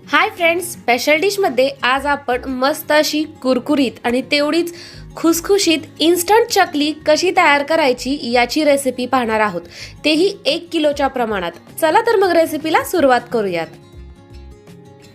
Hi friends, special डिशमध्ये आज आपण मस्त अशी कुरकुरीत आणि तेवढीच खुसखुशीत इन्स्टंट चकली कशी तयार करायची याची रेसिपी पाहणार आहोत, तेही 1 किलोच्या प्रमाणात। चला तर मग रेसिपीला सुरुवात करूयात।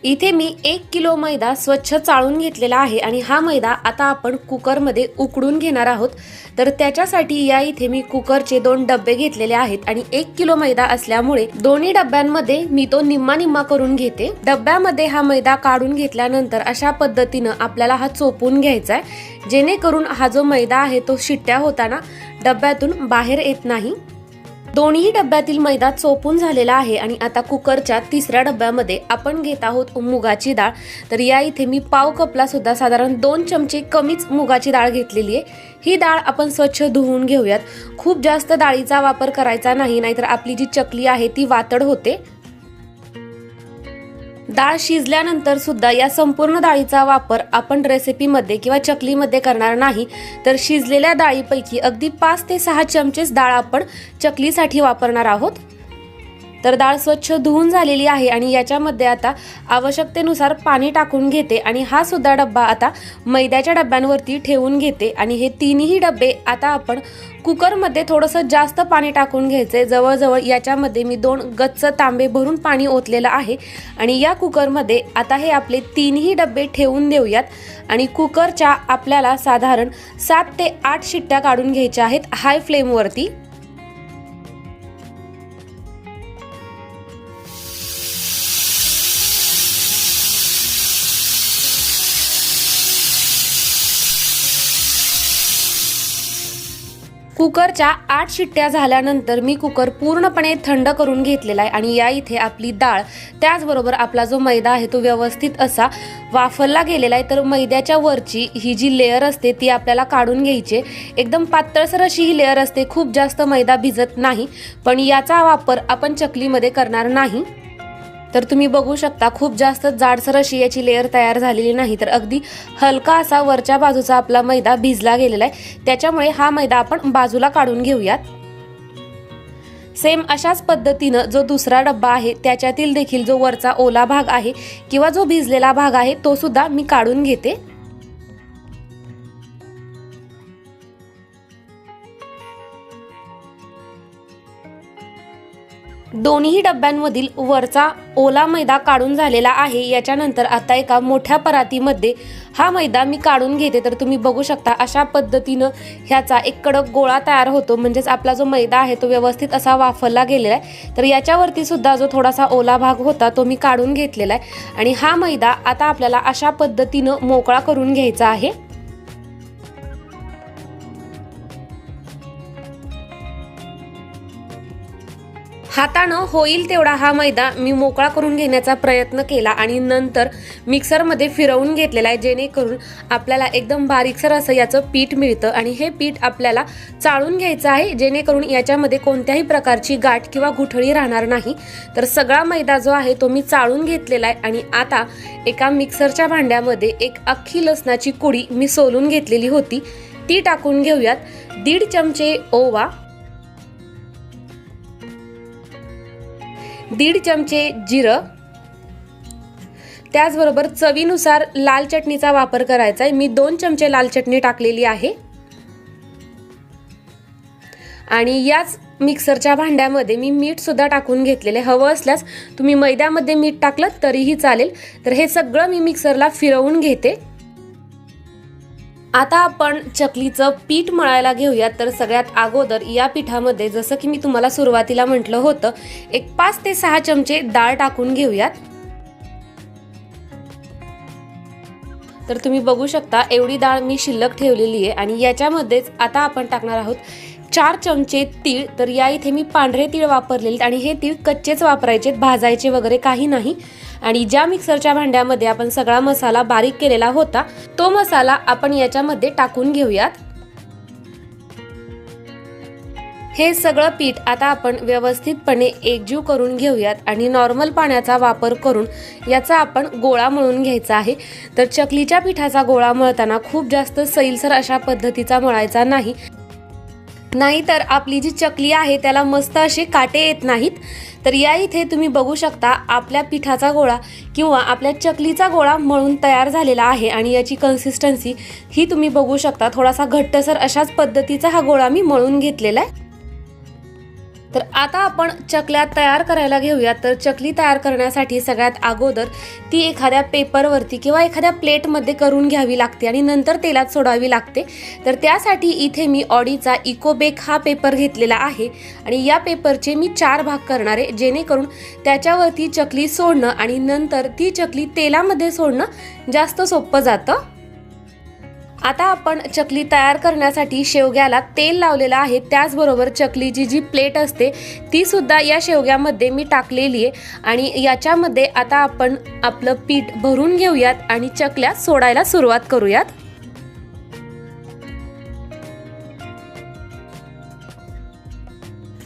इथे मी 1 किलो मैदा स्वच्छ चाळून घेतलेला आहे आणि हा मैदा आता आपण कुकरमध्ये उकडून घेणार आहोत। तर त्याच्यासाठी या इथे मी कुकरचे 2 डब्बे घेतलेले आहेत आणि 1 किलो मैदा असल्यामुळे दोन्ही डब्यांमध्ये मी तो निम्मा निम्मा करून घेते। डब्यामध्ये हा मैदा काढून घेतल्यानंतर अशा पद्धतीने आपल्याला हा चोपून घ्यायचा आहे, जेणेकरून हा जो मैदा आहे तो शिट्ट्या होताना डब्यातून बाहेर येत नाही। दोन्ही डब्यातील मैदा चोपून झालेला आहे आणि आता कुकरच्या तिसऱ्या डब्यामध्ये आपण घेत आहोत मुगाची डाळ। तर या इथे मी पाव कपला सुद्धा साधारण 2 चमचे कमीच मुगाची डाळ घेतलेली आहे। ही डाळ आपण स्वच्छ धुवून घेऊयात। खूप जास्त डाळीचा वापर करायचा नाही, नाहीतर आपली जी चकली आहे ती वातड होते। डाळ शिजल्यानंतर सुद्धा या संपूर्ण डाळीचा वापर आपण रेसिपीमध्ये किंवा चकलीमध्ये करणार नाही, तर शिजलेल्या डाळीपैकी अगदी 5 ते 6 चमचेच डाळ आपण चकलीसाठी वापरणार आहोत। तर डाळ स्वच्छ धुवून झालेली आहे आणि याच्यामध्ये आता आवश्यकतेनुसार पाणी टाकून घेते आणि हा सुद्धा डब्बा आता मैद्याच्या डब्यांवरती ठेवून घेते आणि हे तिन्ही डब्बे आता आपण कुकरमध्ये थोडंसं जास्त पाणी टाकून घ्यायचे। जवळजवळ याच्यामध्ये मी 2 गच्च तांबे भरून पाणी ओतलेलं आहे आणि या कुकरमध्ये आता हे आपले तिन्ही डब्बे ठेवून देऊयात आणि कुकरच्या आपल्याला साधारण 7 ते 8 शिट्ट्या काढून घ्यायच्या आहेत हाय फ्लेमवरती। कुकरच्या 8 शिट्ट्या झाल्यानंतर मी कुकर पूर्णपणे थंड करून घेतलेला आहे आणि या इथे आपली डाळ त्याचबरोबर आपला जो मैदा आहे तो व्यवस्थित असा वाफरला गेलेला आहे। तर मैद्याच्या वरची ही जी लेयर असते ती आपल्याला काढून घ्यायची। एकदम पातळसर अशी ही लेयर असते, खूप जास्त मैदा भिजत नाही, पण याचा वापर आपण चकलीमध्ये करणार नाही। तर तुम्ही बघू शकता खूप जास्त जाडसर अशी याची लेयर तयार झालेली नाही, तर अगदी हलका असा वरच्या बाजूचा आपला मैदा भिजला गेलेला आहे। त्याच्यामुळे हा मैदा आपण बाजूला काढून घेऊयात। सेम अशाच पद्धतीने जो दुसरा डब्बा आहे त्याच्यातील देखील जो वरचा ओला भाग आहे किंवा जो भिजलेला भाग आहे तो सुद्धा मी काढून घेते। दोन्ही डब्यांमधील वरचा ओला मैदा काढून झालेला आहे। याच्यानंतर आता एका मोठ्या परातीमध्ये हा मैदा मी काढून घेते। तर तुम्ही बघू शकता अशा पद्धतीने ह्याचा एक कडक गोळा तयार होतो, म्हणजेच आपला जो मैदा आहे तो व्यवस्थित असा वाफरला गेलेला आहे। तर याच्यावरती सुद्धा जो थोडासा ओला भाग होता तो मी काढून घेतलेला आहे आणि हा मैदा आता आपल्याला अशा पद्धतीने मोकळा करून घ्यायचा आहे। हातानं होईल तेवढा हा मैदा मी मोकळा करून घेण्याचा प्रयत्न केला आणि नंतर मिक्सरमध्ये फिरवून घेतलेला आहे, जेणेकरून आपल्याला एकदम बारीकसर असं याचं पीठ मिळतं आणि हे पीठ आपल्याला चाळून घ्यायचं आहे, जेणेकरून याच्यामध्ये कोणत्याही प्रकारची गाठ किंवा गुठळी राहणार नाही। तर सगळा मैदा जो आहे तो मी चाळून घेतलेला आहे आणि आता एका मिक्सरच्या भांड्यामध्ये एक अख्खी लसणाची कुडी मी सोलून घेतलेली होती ती टाकून घेऊयात। 1.5 चमचे ओवा, 1.5 चमचे जिरं, त्याचबरोबर चवीनुसार लाल चटणीचा वापर करायचा आहे। मी 2 चमचे लाल चटणी टाकलेली आहे आणि याच मिक्सरच्या भांड्यामध्ये मी मीठ सुद्धा टाकून घेतलेले। हवं असल्यास तुम्ही मैद्यामध्ये मीठ टाकलं तरीही चालेल। तर हे सगळं मी मिक्सरला फिरवून घेते। आता आपण चकलीचं पीठ मळायला घेऊयात। तर सगळ्यात अगोदर या पिठामध्ये जसं की मी तुम्हाला सुरुवातीला म्हटलं होतं, एक 5 ते 6 चमचे डाळ टाकून घेऊयात। तर तुम्ही बघू शकता एवढी डाळ मी शिल्लक ठेवलेली आहे आणि याच्यामध्येच आता आपण टाकणार आहोत 4 चमचे तीळ। तर या इथे मी पांढरे तीळ वापरलेले आणि हे तीळ कच्चेच वापरायचे, भाजायचे वगैरे काही नाही। आणि ज्या मिक्सरच्या भांड्यामध्ये आपण सगळा मसाला बारीक केलेला होता तो मसाला आपण याच्यामध्ये टाकून घेऊयात। हे सगळं पीठ आता आपण व्यवस्थितपणे एकजीव करून घेऊयात आणि नॉर्मल पाण्याचा वापर करून याचा आपण गोळा मळून घ्यायचा आहे। तर चकलीच्या पिठाचा गोळा मळताना खूप जास्त सैलसर अशा पद्धतीचा मळायचा नाही, नाहीतर आपली जी चकली आहे त्याला मस्त असे काटे येत नाहीत। तर या इथे तुम्ही बघू शकता आपल्या पिठाचा गोळा किंवा आपल्या चकलीचा गोळा मळून तयार झालेला आहे आणि याची कन्सिस्टन्सी ही तुम्ही बघू शकता, थोडासा घट्टसर अशाच पद्धतीचा हा गोळा मी मळून घेतलेला आहे। तर आता आपण चकल्या तयार करायला घेऊया। तर चकली तयार करण्यासाठी सगळ्यात अगोदर ती एखाद्या पेपरवरती किंवा एखाद्या प्लेटमध्ये करून घ्यावी लागते आणि नंतर तेलात सोडावी लागते। तर त्यासाठी इथे मी ऑडीचा इकोबेक हा पेपर घेतलेला आहे आणि या पेपरचे मी 4 भाग करणार आहे, जेणेकरून त्याच्यावरती चकली सोडणं आणि नंतर ती चकली तेलामध्ये सोडणं जास्त सोपं जातं। आता आपण चकली तयार करण्यासाठी शेवग्याला तेल लावलेलं आहे, त्याचबरोबर चकलीची जी प्लेट असते ती सुद्धा या शेवग्यामध्ये मी टाकलेली आहे आणि याच्यामध्ये आता आपण आपलं पीठ भरून घेऊयात आणि चकल्या सोडायला सुरुवात करूयात।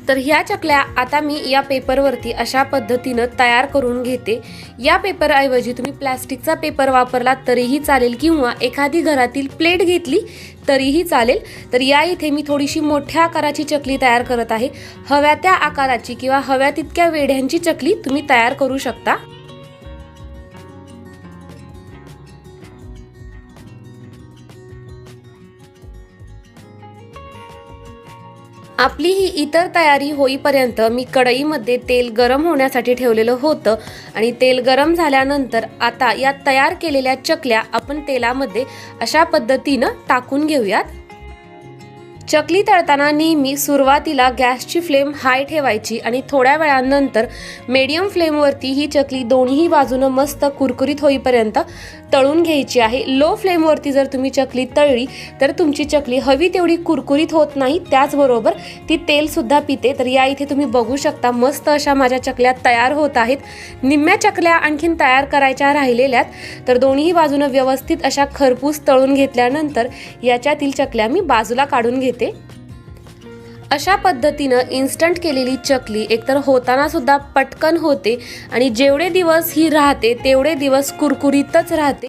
तर ह्या चकल्या आता मी या पेपरवरती अशा पद्धतीनं तयार करून घेते। या पेपरऐवजी तुम्ही प्लास्टिकचा पेपर वापरला तरीही चालेल किंवा एखादी घरातील प्लेट घेतली तरीही चालेल। तर या इथे मी थोडीशी मोठ्या आकाराची चकली तयार करत आहे। हव्या त्या आकाराची किंवा हव्या तितक्या वेढ्यांची चकली तुम्ही तयार करू शकता। आपली ही इतर तयारी होईपर्यंत मी कढईमध्ये तेल गरम होण्यासाठी ठेवलेलं होतं आणि तेल गरम झाल्यानंतर आता या तयार केलेल्या चकल्या आपण तेलामध्ये अशा पद्धतीनं टाकून घेऊयात। चकली तळताना नेहमी सुरुवातीला गॅसची फ्लेम हाय ठेवायची आणि थोड्या वेळानंतर मीडियम फ्लेमवरती ही चकली दोन्ही बाजूनं मस्त कुरकुरीत होईपर्यंत तळून घ्यायची आहे। लो फ्लेमवरती जर तुम्ही चकली तळली तर तुमची चकली हवी तेवढी कुरकुरीत होत नाही, त्याचबरोबर ती तेल सुद्धा पिते। तर या इथे तुम्ही बघू शकता मस्त अशा माझ्या चकल्या तयार होत आहेत। निम्म्या चकल्या आणखीन तयार करायच्या राहिलेल्यात, तर दोन्ही बाजूनं व्यवस्थित अशा खरपूस तळून घेतल्यानंतर याच्यातील चकल्या मी बाजूला काढून घेते। अशा पद्धतीनं इन्स्टंट केलेली चकली एकतर होताना सुद्धा पटकन होते आणि जेवढे दिवस ही राहते तेवढे दिवस कुरकुरीतच राहते।